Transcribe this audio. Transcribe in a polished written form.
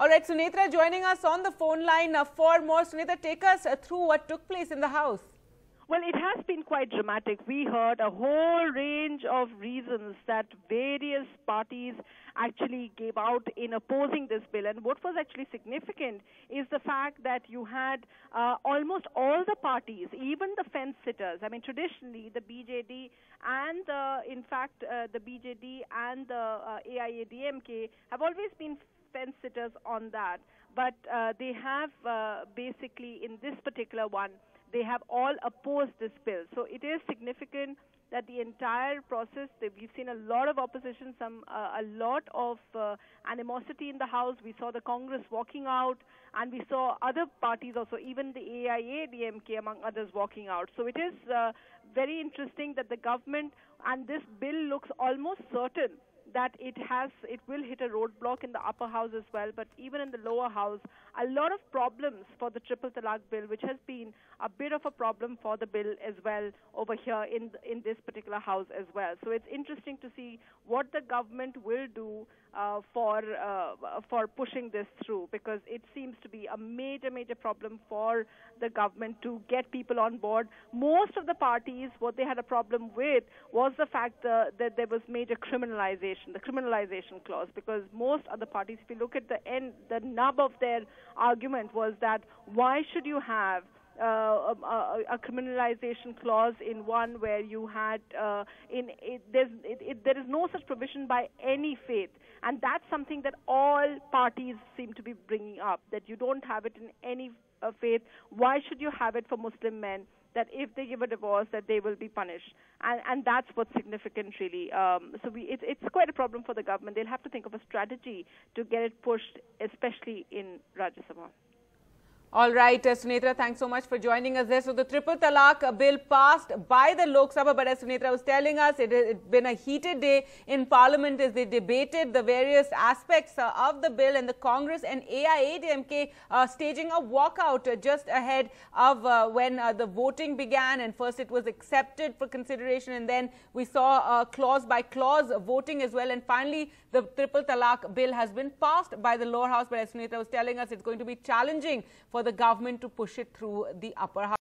All right, Sunetra joining us on the phone line for more. Sunetra, take us through what took place in the House. Well, it has been quite dramatic. We heard a whole range of reasons that various parties actually gave out in opposing this bill. And what was actually significant is the fact that you had almost all the parties, even the fence sitters. I mean, traditionally, the BJD and the BJD and the AIADMK have always been fence sitters on that. But they have basically, in this particular one, they have all opposed this bill. So it is significant that the entire process, we've seen a lot of opposition, a lot of animosity in the House. We saw the Congress walking out, and we saw other parties also, even the AIADMK among others, walking out. So it is very interesting that the government, and this bill looks almost certain that it will hit a roadblock in the upper house as well, but even in the lower house, a lot of problems for the Triple Talaq bill, which has been a bit of a problem for the bill as well over here in this particular house as well. So it's interesting to see what the government will do for pushing this through, because it seems to be a major problem for the government to get people on board. Most of the parties, what they had a problem with was the fact that there was major criminalization, the criminalization clause, because most other parties, if you look at the end, the nub of their argument was that why should you have a criminalization clause in one where you had there is no such provision by any faith, and that's something that all parties seem to be bringing up, that you don't have it in any faith. Why should you have it for Muslim men, that if they give a divorce that they will be punished? And that's what's significant, really. It's quite a problem for the government. They'll have to think of a strategy to get it pushed, especially in Rajya Sabha. All right, Sunetra, thanks so much for joining us there. So the Triple Talaq bill passed by the Lok Sabha, but as Sunetra was telling us, it's been a heated day in Parliament as they debated the various aspects of the bill, and the Congress and AIADMK staging a walkout just ahead of when the voting began. And first it was accepted for consideration, and then we saw clause by clause voting as well. And finally, the Triple Talaq bill has been passed by the lower house, but as Sunetra was telling us, it's going to be challenging for the government to push it through the upper house.